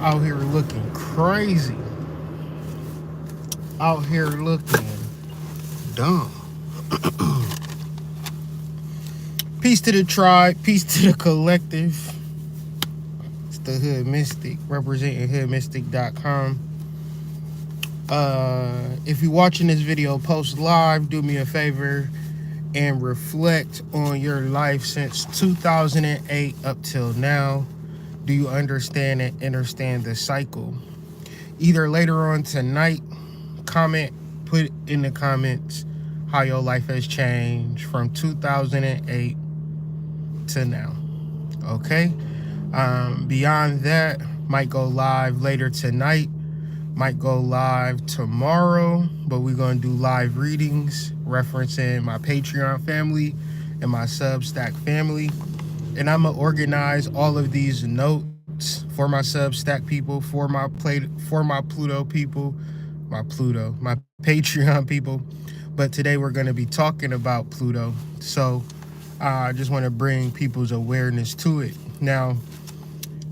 out here looking crazy, out here looking dumb. Peace to the tribe, peace to the collective. It's the Hood Mystic, representing hoodmystic.com. If you're watching this video post live, do me a favor and reflect on your life since 2008 up till now. Do you understand and understand the cycle? Either later on tonight, comment, put in the comments how your life has changed from 2008 to now. Okay? Beyond that, might go live later tonight, might go live tomorrow, but we're going to do live readings referencing my Patreon family and my Substack family. And I'm going to organize all of these notes for my Substack people, for my Pluto people, my Patreon people. But today we're going to be talking about Pluto. So I just want to bring people's awareness to it. Now,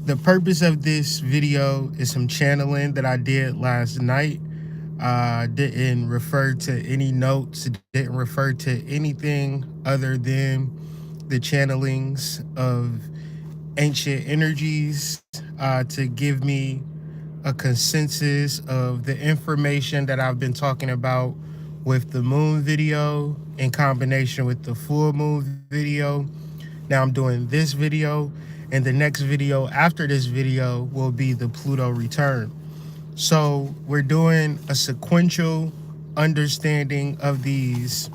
the purpose of this video is some channeling that I did last night. Didn't refer to any notes, didn't refer to anything other than the channelings of ancient energies to give me a consensus of the information that I've been talking about with the moon video in combination with the full moon video. Now I'm doing this video, and the next video after this video will be the Pluto return. So we're doing a sequential understanding of these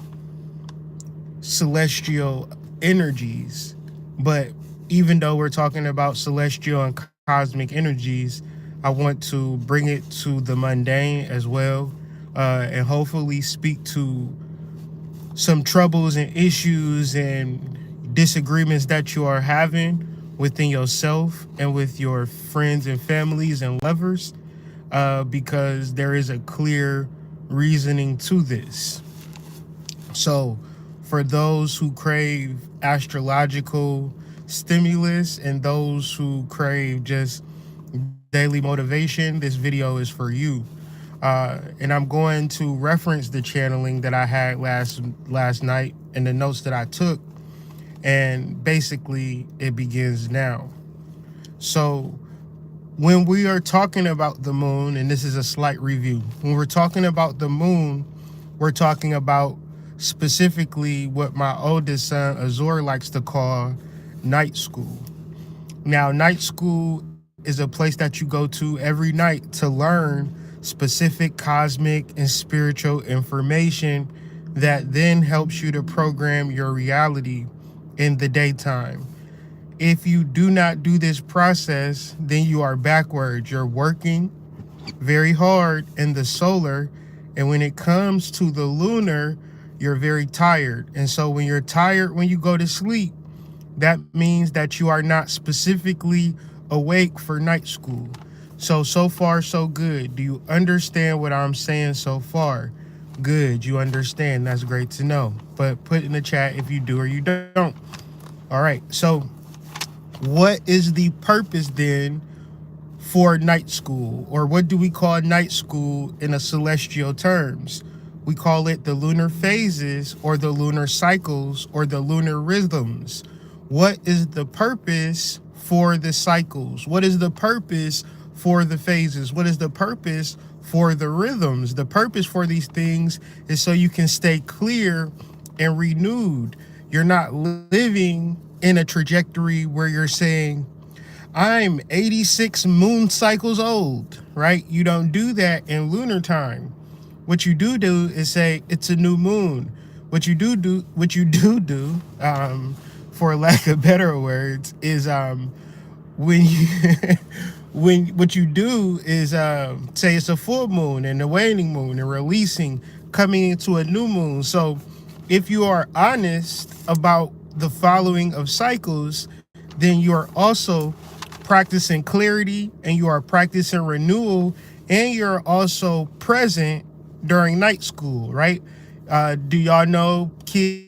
celestial energies. But even though we're talking about celestial and cosmic energies, I want to bring it to the mundane as well, and hopefully speak to some troubles and issues and disagreements that you are having within yourself and with your friends and families and lovers, because there is a clear reasoning to this. So for those who crave astrological stimulus and those who crave just daily motivation, this video is for you. And I'm going to reference the channeling that I had last night and the notes that I took. And basically, it begins now. So when we are talking about the moon, and this is a slight review, when we're talking about the moon, we're talking about specifically what my oldest son, Azor, likes to call night school. Now, night school is a place that you go to every night to learn specific cosmic and spiritual information that then helps you to program your reality in the daytime. If you do not do this process, then you are backwards. You're working very hard in the solar, and when it comes to the lunar, you're very tired. And so when you're tired, when you go to sleep, that means that you are not specifically awake for night school. So far, so good. Do you understand what I'm saying so far? Good, you understand. That's great to know. But put in the chat if you do or you don't. All right, so what is the purpose then for night school? Or what do we call night school in a celestial terms? We call it the lunar phases or the lunar cycles or the lunar rhythms. What is the purpose for the cycles? What is the purpose for the phases? What is the purpose for the rhythms? The purpose for these things is so you can stay clear and renewed. You're not living in a trajectory where you're saying, I'm 86 moon cycles old, right? You don't do that in lunar time. What you do is say it's a new moon. What you do, for lack of better words, is when you when what you do is say it's a full moon and a waning moon and releasing, coming into a new moon. So if you are honest about the following of cycles, then you are also practicing clarity and you are practicing renewal, and you're also present during night school, right? Do y'all know kids?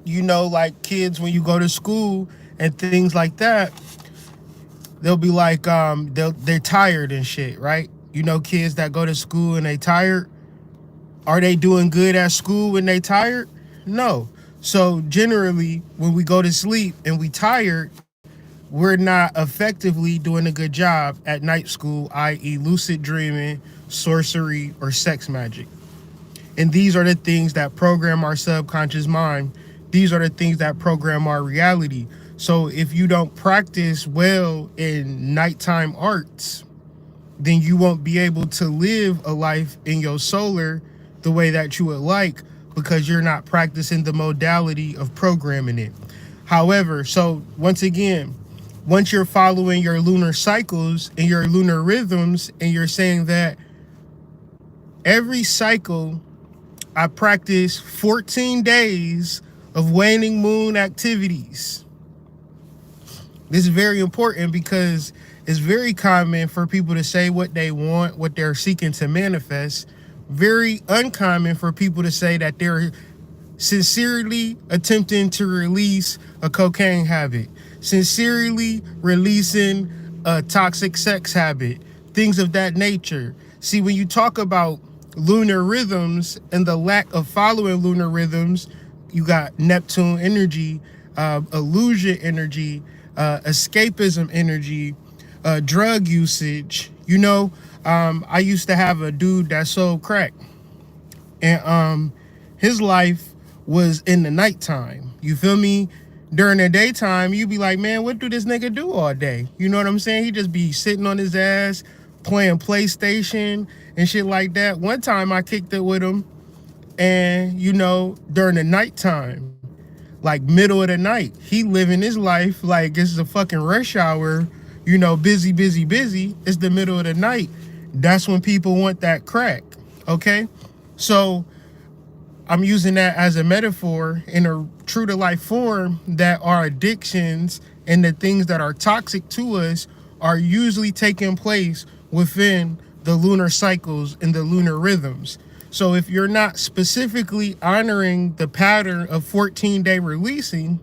You know, like kids when you go to school and things like that, they'll be like, they're tired and shit, right? You know, kids that go to school and they tired. Are they doing good at school when they tired? No. So generally, when we go to sleep and we tired, we're not effectively doing a good job at night school, i.e., lucid dreaming, sorcery, or sex magic. And these are the things that program our subconscious mind. These are the things that program our reality. So if you don't practice well in nighttime arts, then you won't be able to live a life in your solar the way that you would like, because you're not practicing the modality of programming it. However, so once again, once you're following your lunar cycles and your lunar rhythms, and you're saying that every cycle I practice 14 days of waning moon activities. This is very important because it's very common for people to say what they want, what they're seeking to manifest. Very uncommon for people to say that they're sincerely attempting to release a cocaine habit, sincerely releasing a toxic sex habit, things of that nature. See, when you talk about lunar rhythms and the lack of following lunar rhythms, you got Neptune energy, illusion energy, escapism energy, drug usage. You know, I used to have a dude that sold crack, and his life was in the nighttime. You feel me? During the daytime, you be like, man, what do this nigga do all day? You know what I'm saying? He just be sitting on his ass, playing PlayStation and shit like that. One time I kicked it with him, and you know, during the nighttime, like middle of the night, he living his life like it's a fucking rush hour, you know, busy, busy, busy. It's the middle of the night. That's when people want that crack. Okay? So I'm using that as a metaphor in a true to life form, that our addictions and the things that are toxic to us are usually taking place within the lunar cycles and the lunar rhythms. So if you're not specifically honoring the pattern of 14-day releasing,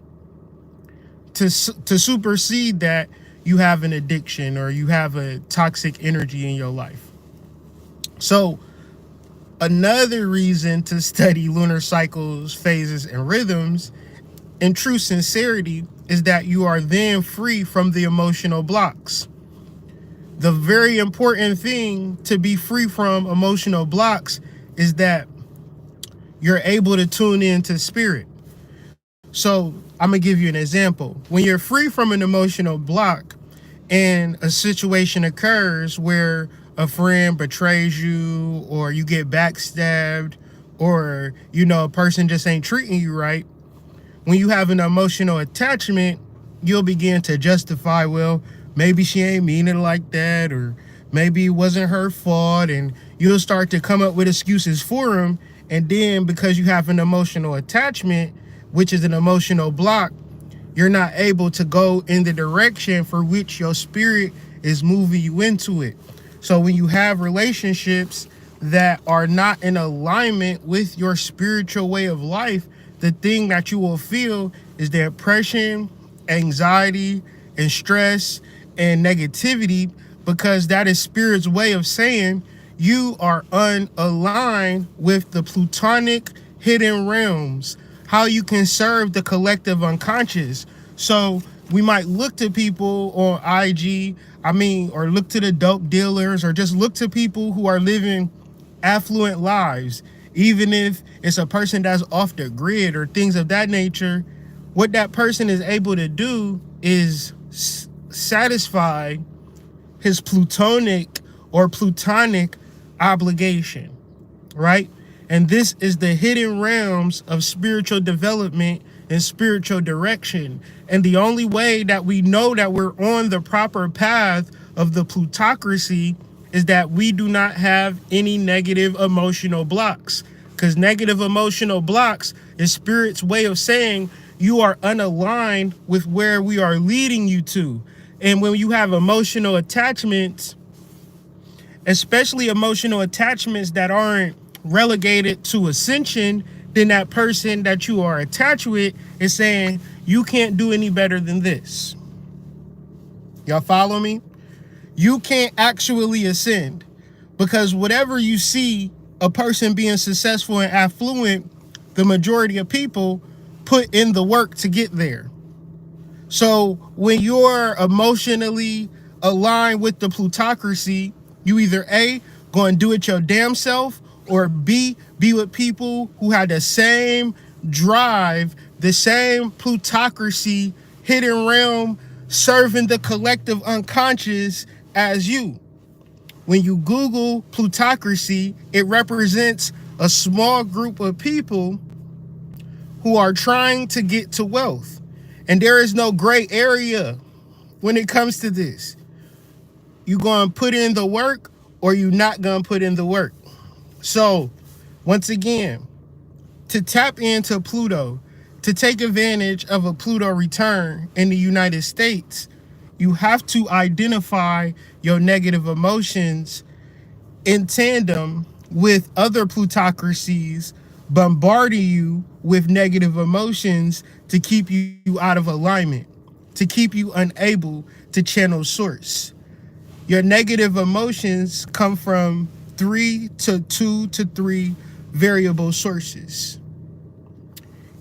to supersede that, you have an addiction or you have a toxic energy in your life. So another reason to study lunar cycles, phases, and rhythms in true sincerity is that you are then free from the emotional blocks. The very important thing to be free from emotional blocks is that you're able to tune into spirit. So I'm gonna give you an example. When you're free from an emotional block and a situation occurs where a friend betrays you, or you get backstabbed, or you know, a person just ain't treating you right, when you have an emotional attachment, you'll begin to justify, well, maybe she ain't mean it like that, or maybe it wasn't her fault, and you'll start to come up with excuses for him. And then because you have an emotional attachment, which is an emotional block, you're not able to go in the direction for which your spirit is moving you into it. So when you have relationships that are not in alignment with your spiritual way of life, the thing that you will feel is depression, anxiety, and stress and negativity, because that is spirit's way of saying you are unaligned with the plutonic hidden realms, how you can serve the collective unconscious. So we might look to people on IG, or look to the dope dealers, or just look to people who are living affluent lives, even if it's a person that's off the grid or things of that nature. What that person is able to do is satisfy his plutonic or plutonic obligation, right? And this is the hidden realms of spiritual development and spiritual direction. And the only way that we know that we're on the proper path of the plutocracy is that we do not have any negative emotional blocks. Because negative emotional blocks is spirit's way of saying you are unaligned with where we are leading you to. And when you have emotional attachments, especially emotional attachments that aren't relegated to ascension, then that person that you are attached with is saying, you can't do any better than this. Y'all follow me? You can't actually ascend because whatever you see a person being successful and affluent, the majority of people put in the work to get there. So when you're emotionally aligned with the plutocracy, you either A, go and do it your damn self, or B, be with people who had the same drive, the same plutocracy, hidden realm, serving the collective unconscious as you. When you Google plutocracy, it represents a small group of people who are trying to get to wealth. And there is no gray area when it comes to this. You gonna put in the work or you not gonna put in the work. So once again, to tap into Pluto, to take advantage of a Pluto return in the United States, you have to identify your negative emotions in tandem with other plutocracies bombarding you with negative emotions to keep you out of alignment, to keep you unable to channel source. Your negative emotions come from 2 to 3 variable sources.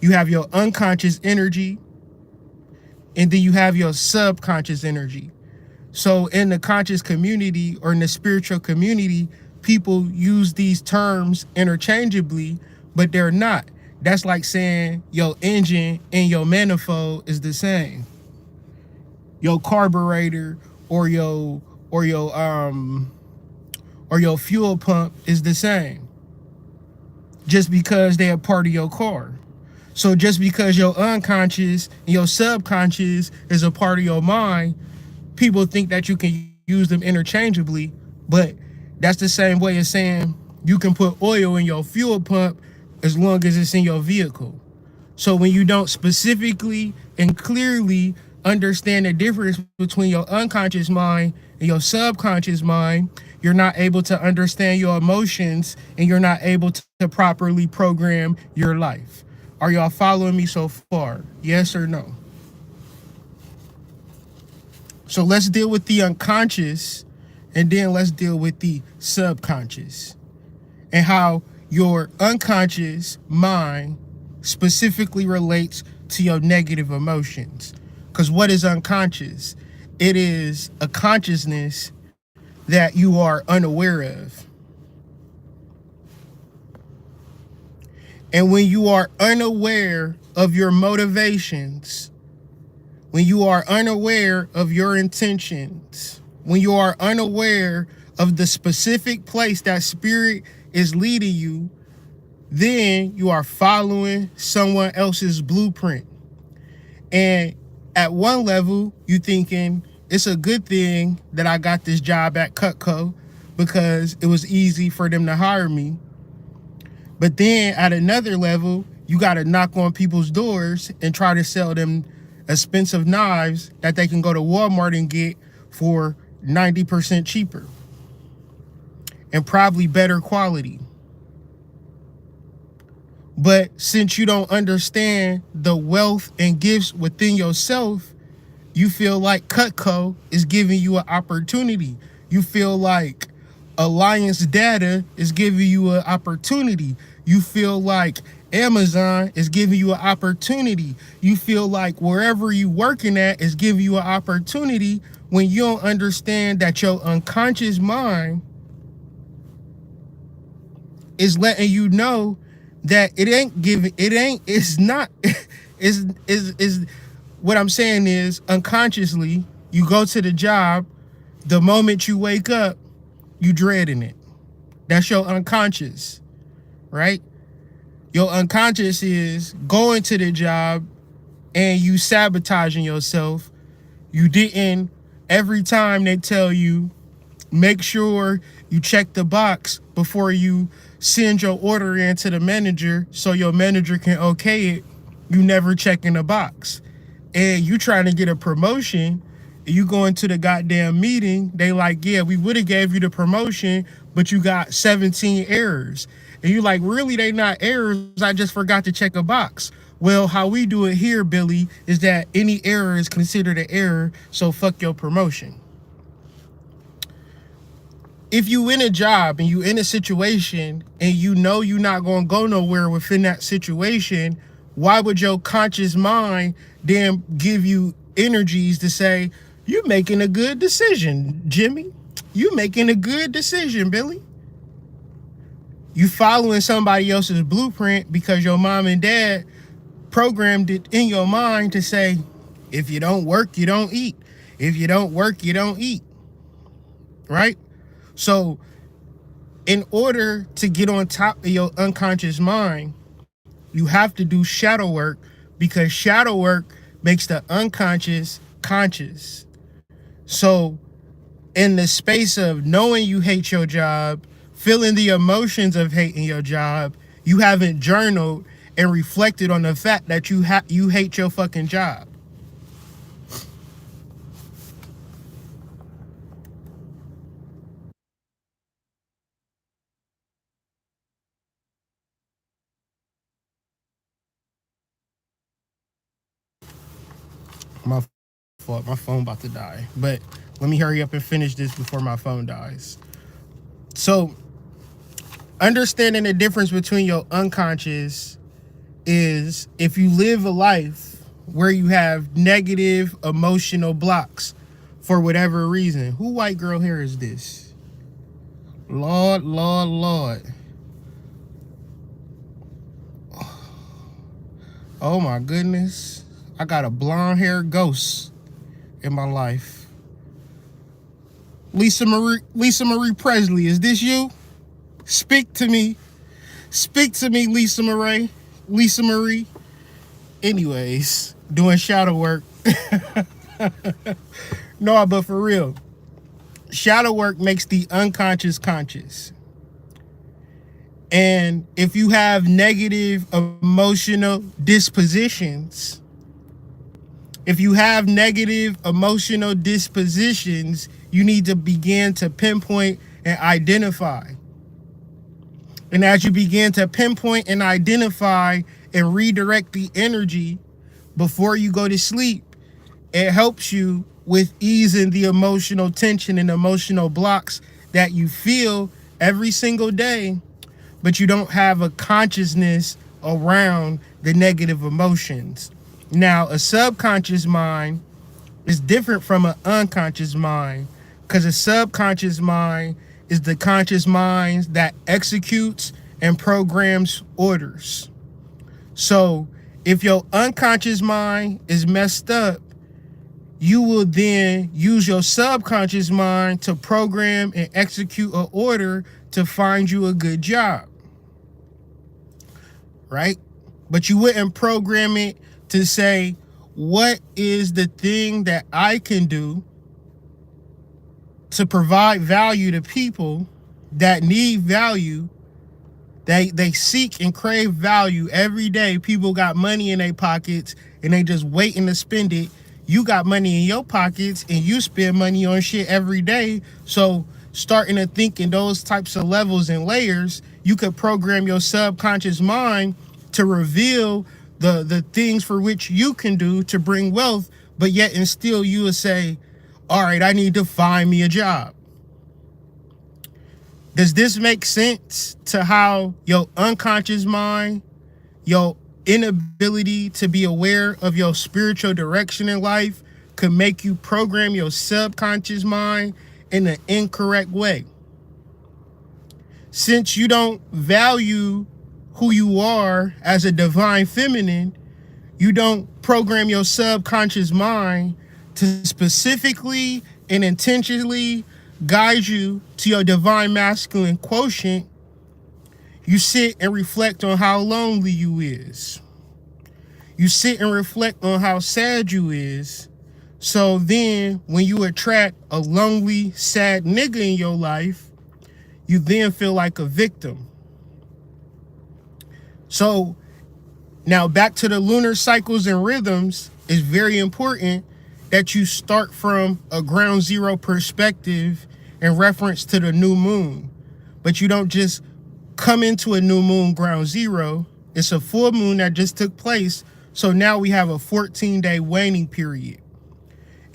You have your unconscious energy, and then you have your subconscious energy. So in the conscious community or in the spiritual community, people use these terms interchangeably, but they're not. That's like saying your engine and your manifold is the same. Your carburetor or your fuel pump is the same. Just because they're a part of your car. So just because your unconscious and your subconscious is a part of your mind, people think that you can use them interchangeably, but that's the same way as saying you can put oil in your fuel pump as long as it's in your vehicle. So when you don't specifically and clearly understand the difference between your unconscious mind and your subconscious mind, you're not able to understand your emotions and you're not able to properly program your life. Are y'all following me so far? Yes or no? So let's deal with the unconscious and then let's deal with the subconscious and how your unconscious mind specifically relates to your negative emotions. Because what is unconscious? It is a consciousness that you are unaware of. And when you are unaware of your motivations, when you are unaware of your intentions, when you are unaware of the specific place that spirit is leading you, then you are following someone else's blueprint. And at one level, you thinking it's a good thing that I got this job at Cutco because it was easy for them to hire me. But then at another level, you got to knock on people's doors and try to sell them expensive knives that they can go to Walmart and get for 90% cheaper and probably better quality. But since you don't understand the wealth and gifts within yourself, you feel like Cutco is giving you an opportunity. You feel like Alliance Data is giving you an opportunity. You feel like Amazon is giving you an opportunity. You feel like wherever you working at is giving you an opportunity when you don't understand that your unconscious mind is letting you know that it's not, is what I'm saying is unconsciously, you go to the job, the moment you wake up, you dreading it. That's your unconscious, right? Your unconscious is going to the job and you sabotaging yourself. You didn't, every time they tell you, make sure you check the box before you send your order in to the manager so your manager can okay it, you never checking the box. And you trying to get a promotion, you go into the goddamn meeting, they like, yeah, we would have gave you the promotion, but you got 17 errors. And you like, really, they not errors. I just forgot to check a box. Well, how we do it here, Billy, is that any error is considered an error, so fuck your promotion. If you in a job and you in a situation and you know you're not going to go nowhere within that situation, why would your conscious mind then give you energies to say, you making a good decision, Jimmy? You making a good decision, Billy? You following somebody else's blueprint because your mom and dad programmed it in your mind to say, if you don't work, you don't eat. If you don't work, you don't eat. Right? So in order to get on top of your unconscious mind, you have to do shadow work, because shadow work makes the unconscious conscious. So in the space of knowing you hate your job, feeling the emotions of hating your job, you haven't journaled and reflected on the fact that you hate your fucking job. My fault, my phone about to die. But let me hurry up and finish this before my phone dies. So understanding the difference between your unconscious is if you live a life where you have negative emotional blocks for whatever reason. Who white girl hair is this? Lord, Lord, Lord. Oh my goodness. I got a blonde hair ghost in my life. Lisa Marie Presley, is this you? Speak to me. Speak to me, Lisa Marie. Lisa Marie. Anyways, doing shadow work. No, but for real, shadow work makes the unconscious conscious. And if you have negative emotional dispositions, you need to begin to pinpoint and identify. And as you begin to pinpoint and identify and redirect the energy before you go to sleep, it helps you with easing the emotional tension and emotional blocks that you feel every single day, but you don't have a consciousness around the negative emotions. Now, a subconscious mind is different from an unconscious mind, because a subconscious mind is the conscious mind that executes and programs orders. So if your unconscious mind is messed up, you will then use your subconscious mind to program and execute an order to find you a good job, right? But you wouldn't program it to say, what is the thing that I can do to provide value to people that need value? They seek and crave value every day. People got money in their pockets and they just waiting to spend it. You got money in your pockets and you spend money on shit every day. So starting to think in those types of levels and layers, you could program your subconscious mind to reveal the things for which you can do to bring wealth, but yet and still you would say, all right, I need to find me a job. Does this make sense to how your unconscious mind, your inability to be aware of your spiritual direction in life could make you program your subconscious mind in an incorrect way? Since you don't value who you are as a divine feminine, you don't program your subconscious mind to specifically and intentionally guide you to your divine masculine quotient. You sit and reflect on how lonely you is. You sit and reflect on how sad you is. So then when you attract a lonely, sad nigga in your life, you then feel like a victim. So now back to the lunar cycles and rhythms, it's very important that you start from a ground zero perspective in reference to the new moon. But you don't just come into a new moon ground zero. It's a full moon that just took place. So now we have a 14-day waning period.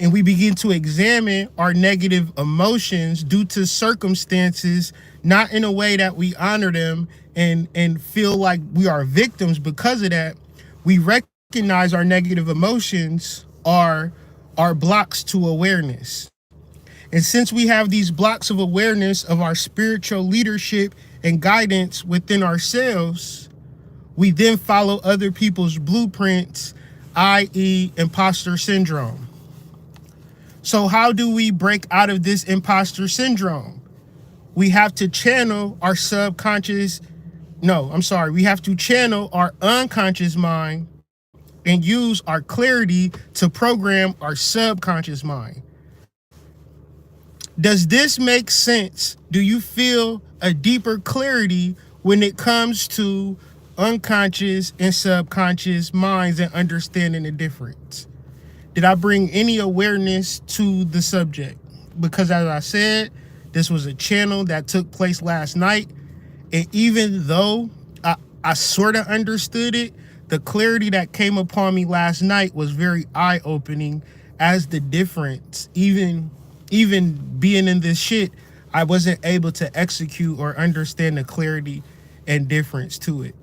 And we begin to examine our negative emotions due to circumstances, not in a way that we honor them and feel like we are victims because of that. We recognize our negative emotions are blocks to awareness. And since we have these blocks of awareness of our spiritual leadership and guidance within ourselves, we then follow other people's blueprints, i.e., imposter syndrome. So, how do we break out of this imposter syndrome? We have to channel our subconscious. No, I'm sorry. We have to channel our unconscious mind and use our clarity to program our subconscious mind. Does this make sense? Do you feel a deeper clarity when it comes to unconscious and subconscious minds and understanding the difference? Did I bring any awareness to the subject? Because as I said, this was a channel that took place last night. And even though I sort of understood it, the clarity that came upon me last night was very eye-opening as the difference. Even being in this shit, I wasn't able to execute or understand the clarity and difference to it.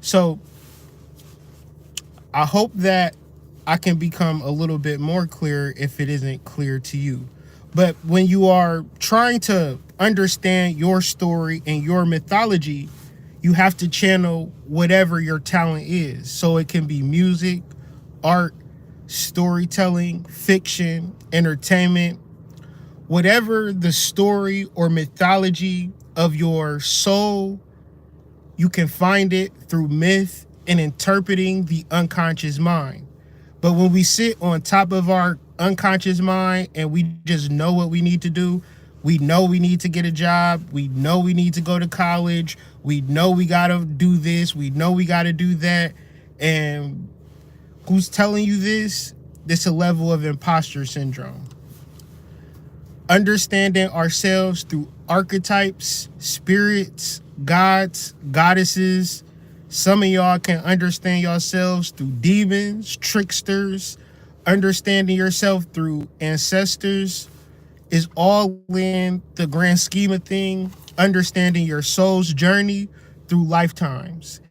So I hope that I can become a little bit more clear if it isn't clear to you. But when you are trying to understand your story and your mythology, you have to channel whatever your talent is. So it can be music, art, storytelling, fiction, entertainment, whatever the story or mythology of your soul, you can find it through myth and interpreting the unconscious mind. But when we sit on top of our unconscious mind and we just know what we need to do, we know we need to get a job, we know we need to go to college, we know we got to do this, we know we got to do that. And who's telling you this? This is a level of imposter syndrome. Understanding ourselves through archetypes, spirits, gods, goddesses. Some of y'all can understand yourselves through demons, tricksters. Understanding yourself through ancestors is all in the grand scheme of things. Understanding your soul's journey through lifetimes.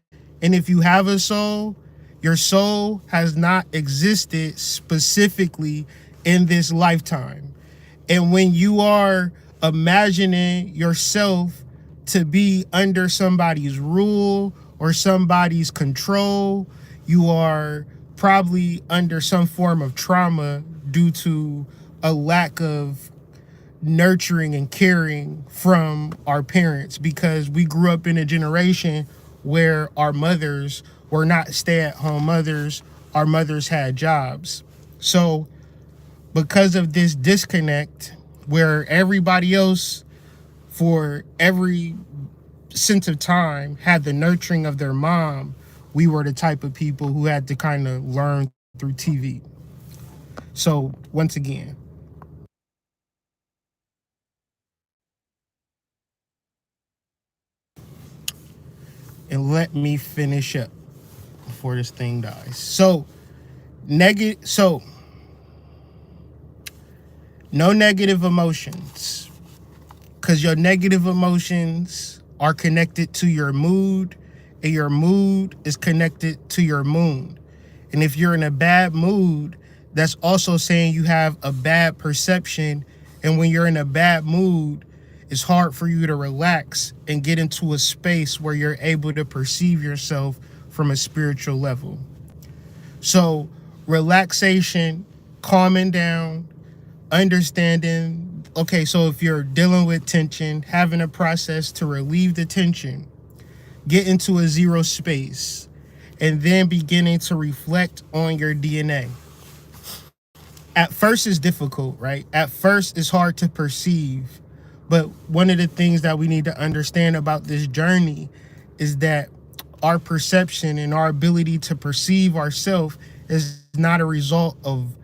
And if you have a soul, your soul has not existed specifically in this lifetime. And when you are imagining yourself to be under somebody's rule or somebody's control, you are probably under some form of trauma due to a lack of nurturing and caring from our parents, because we grew up in a generation where our mothers were not stay-at-home mothers. Our mothers had jobs. So because of this disconnect where everybody else for every sense of time had the nurturing of their mom, we were the type of people who had to kind of learn through TV. So once again, and let me finish up before this thing dies. So no negative emotions, because your negative emotions are connected to your mood, and your mood is connected to your moon. And if you're in a bad mood, that's also saying you have a bad perception. And when you're in a bad mood, it's hard for you to relax and get into a space where you're able to perceive yourself from a spiritual level. So relaxation, calming down, understanding, okay, so if you're dealing with tension, having a process to relieve the tension, get into a zero space, and then beginning to reflect on your DNA. At first it's difficult, right? At first it's hard to perceive. But one of the things that we need to understand about this journey is that our perception and our ability to perceive ourselves is not a result of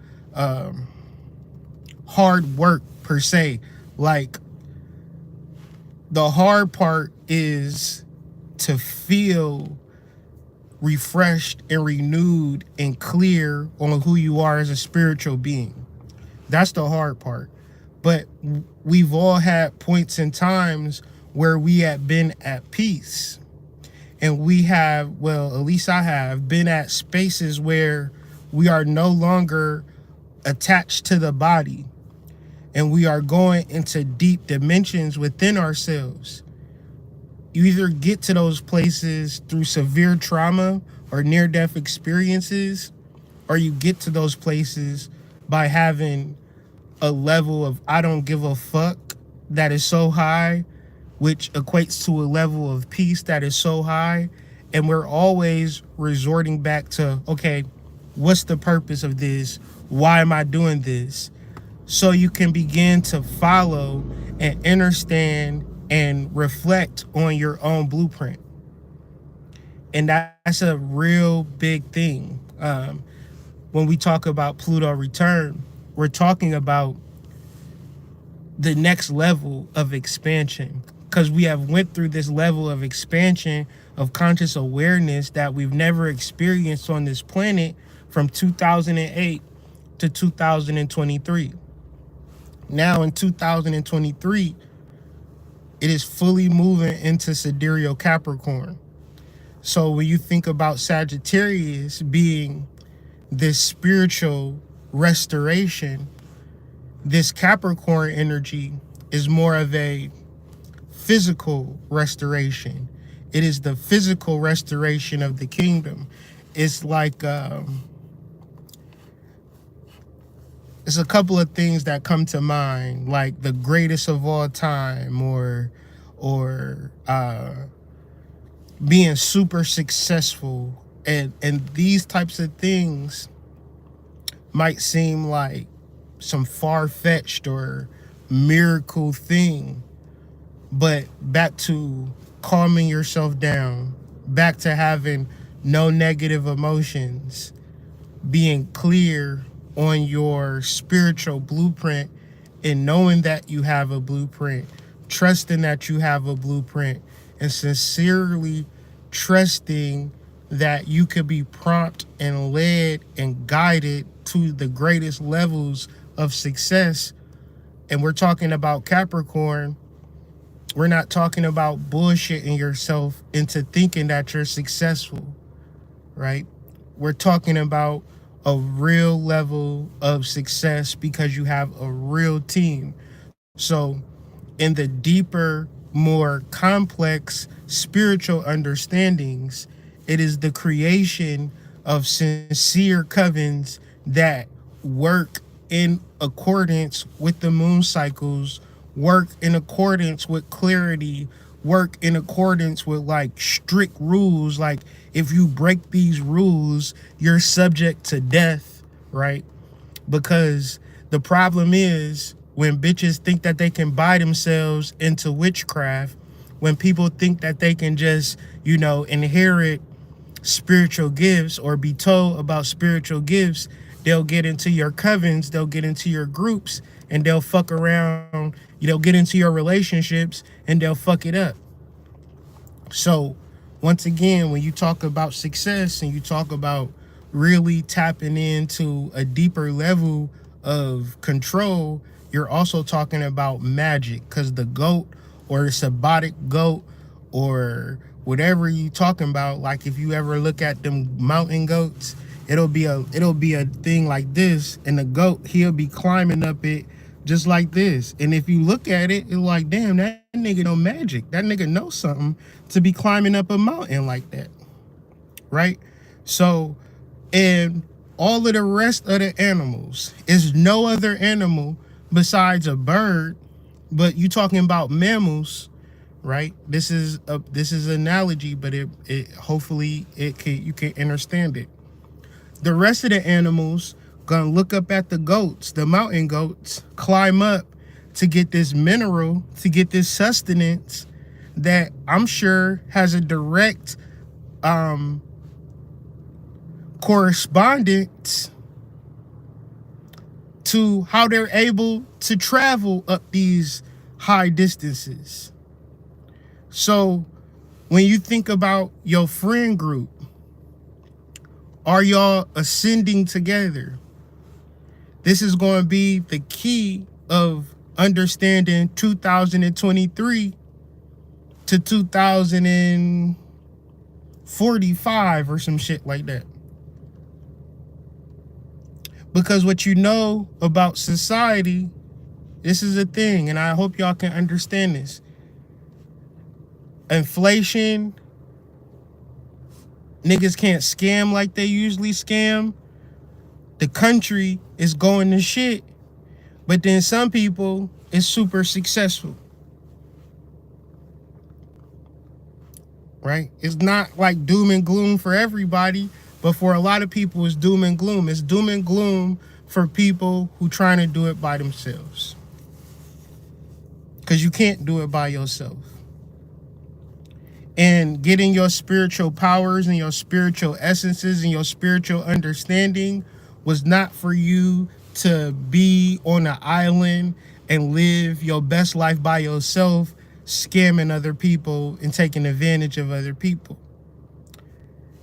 hard work per se. Like The hard part is to feel refreshed and renewed and clear on who you are as a spiritual being. That's the hard part. But we've all had points and times where we have been at peace. And we have, well, at least I have, been at spaces where we are no longer attached to the body and we are going into deep dimensions within ourselves. You either get to those places through severe trauma or near death experiences, or you get to those places by having a level of I don't give a fuck that is so high, which equates to a level of peace that is so high. And we're always resorting back to, okay, what's the purpose of this? Why am I doing this? So you can begin to follow and understand and reflect on your own blueprint. And that's a real big thing. When we talk about Pluto return, we're talking about the next level of expansion, because we have went through this level of expansion of conscious awareness that we've never experienced on this planet from 2008 to 2023. Now in 2023, it is fully moving into sidereal Capricorn. So when you think about Sagittarius being this spiritual restoration, this Capricorn energy is more of a physical restoration. It is the physical restoration of the kingdom. It's like it's a couple of things that come to mind, like the greatest of all time, or being super successful, and these types of things might seem like some far-fetched or miracle thing, but back to calming yourself down, back to having no negative emotions, being clear on your spiritual blueprint and knowing that you have a blueprint, trusting that you have a blueprint, and sincerely trusting that you could be prompt and led and guided to the greatest levels of success. And we're talking about Capricorn. We're not talking about bullshitting yourself into thinking that you're successful, right? We're talking about a real level of success because you have a real team. So, in the deeper, more complex spiritual understandings, it is the creation of sincere covens that work in accordance with the moon cycles, work in accordance with clarity, work in accordance with like strict rules. Like if you break these rules, you're subject to death, right? Because the problem is when bitches think that they can buy themselves into witchcraft, when people think that they can just, inherit spiritual gifts or be told about spiritual gifts, they'll get into your covens, they'll get into your groups, and they'll fuck around, get into your relationships and they'll fuck it up. So, once again, when you talk about success and you talk about really tapping into a deeper level of control, you're also talking about magic, because the goat or the symbiotic goat or whatever you talking about, like if you ever look at them mountain goats, it'll be a thing like this, and the goat, he'll be climbing up it just like this. And if you look at it, it's like, damn, that nigga know magic. That nigga knows something to be climbing up a mountain like that, right? So, and all of the rest of the animals is no other animal besides a bird. But you talking about mammals, right? This is an analogy, but it hopefully you can understand it. The rest of the animals gonna look up at the goats, the mountain goats, climb up to get this mineral, to get this sustenance that I'm sure has a direct correspondence to how they're able to travel up these high distances. So when you think about your friend group, are y'all ascending together? This is going to be the key of understanding 2023 to 2045 or some shit like that. Because what you know about society, this is a thing, and I hope y'all can understand this. Inflation, niggas can't scam like they usually scam. The country is going to shit, but then some people is super successful, right? It's not like doom and gloom for everybody, but for a lot of people, it's doom and gloom. It's doom and gloom for people who trying to do it by themselves, because you can't do it by yourself. And getting your spiritual powers and your spiritual essences and your spiritual understanding was not for you to be on an island and live your best life by yourself, scamming other people and taking advantage of other people.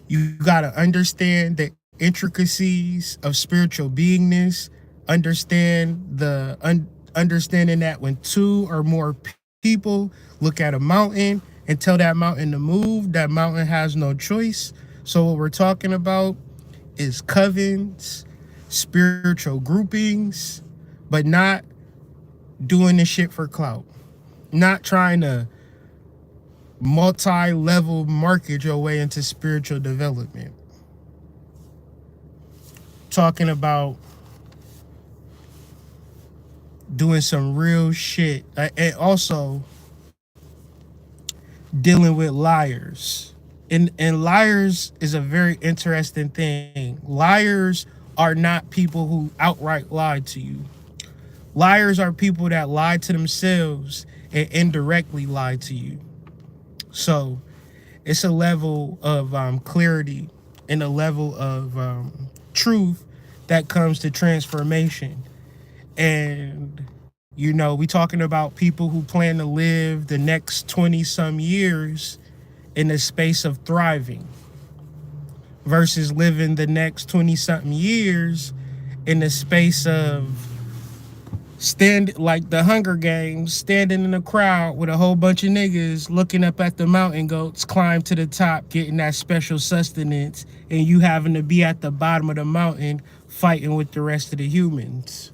You got to understand the intricacies of spiritual beingness, understanding that when two or more people look at a mountain and tell that mountain to move, that mountain has no choice. So what we're talking about is covens, spiritual groupings, but not doing this shit for clout. Not trying to multi-level market your way into spiritual development. Talking about doing some real shit, and also dealing with liars. And liars is a very interesting thing. Liars are not people who outright lie to you. Liars are people that lie to themselves and indirectly lie to you. So it's a level of clarity and a level of truth that comes to transformation. And, you know, we talking about people who plan to live the next 20 some years in the space of thriving versus living the next 20 something years in the space of like the Hunger Games, standing in a crowd with a whole bunch of niggas looking up at the mountain goats climb to the top, getting that special sustenance, and you having to be at the bottom of the mountain fighting with the rest of the humans.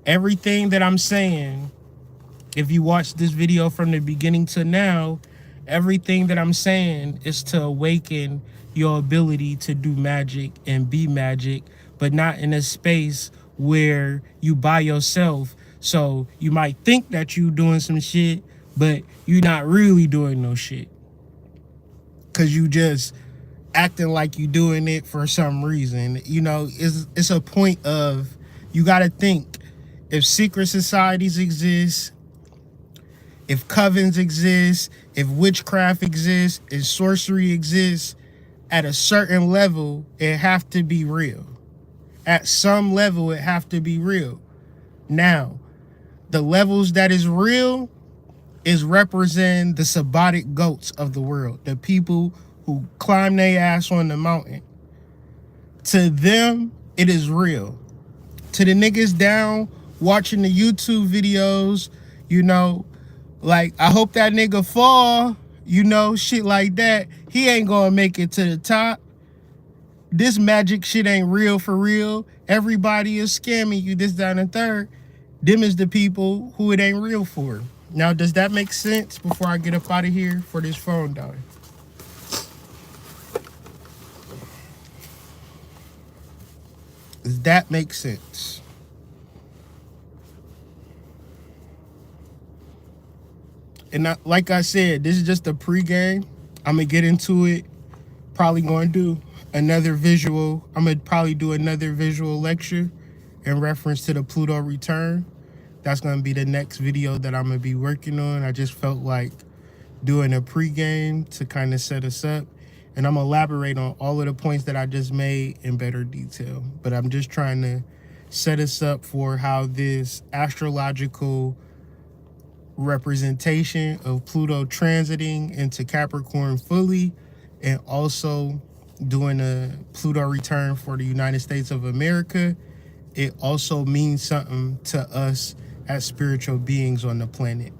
Everything that I'm saying, if you watch this video from the beginning to now, everything that I'm saying is to awaken your ability to do magic and be magic, but not in a space where you by yourself. So you might think that you doing some shit, but you're not really doing no shit, because you just acting like you doing it for some reason. You know, it's a point of, you got to think, if secret societies exist, if covens exist, if witchcraft exists, if sorcery exists, at a certain level, it have to be real. At some level, it have to be real. Now, the levels that is real is represent the sabbatic goats of the world, the people who climb their ass on the mountain. To them, it is real. To the niggas down watching the YouTube videos, you know, like, I hope that nigga fall, you know, shit like that. He ain't gonna make it to the top. This magic shit ain't real for real. Everybody is scamming you, this, that, and third. Them is the people who it ain't real for. Now, does that make sense before I get up out of here for this phone die? Does that make sense? And like I said, this is just a pregame. I'm going to get into it. Probably going to do another visual. I'm going to probably do another visual lecture in reference to the Pluto return. That's going to be the next video that I'm going to be working on. I just felt like doing a pregame to kind of set us up. And I'm going to elaborate on all of the points that I just made in better detail. But I'm just trying to set us up for how this astrological representation of Pluto transiting into Capricorn fully, and also doing a Pluto return for the United States of America, it also means something to us as spiritual beings on the planet.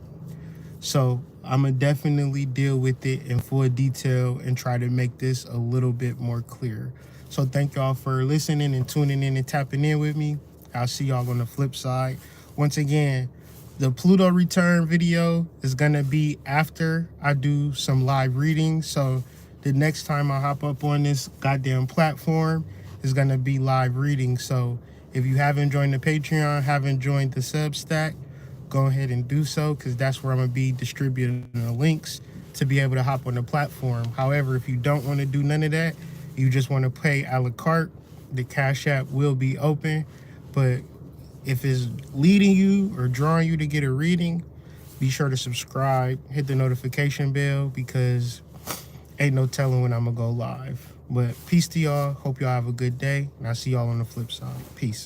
So I'm gonna definitely deal with it in full detail and try to make this a little bit more clear. So thank y'all for listening and tuning in and tapping in with me. I'll see y'all on the flip side. Once again, the Pluto return video is gonna be after I do some live readings. So the next time I hop up on this goddamn platform is gonna be live reading. So if you haven't joined the Patreon, haven't joined the Substack, go ahead and do so, because that's where I'm gonna be distributing the links to be able to hop on the platform. However, if you don't want to do none of that, you just want to pay a la carte, the Cash App will be open. But if it's leading you or drawing you to get a reading, be sure to subscribe, hit the notification bell, because ain't no telling when I'm gonna go live. But peace to y'all. Hope y'all have a good day, and I'll see y'all on the flip side. Peace.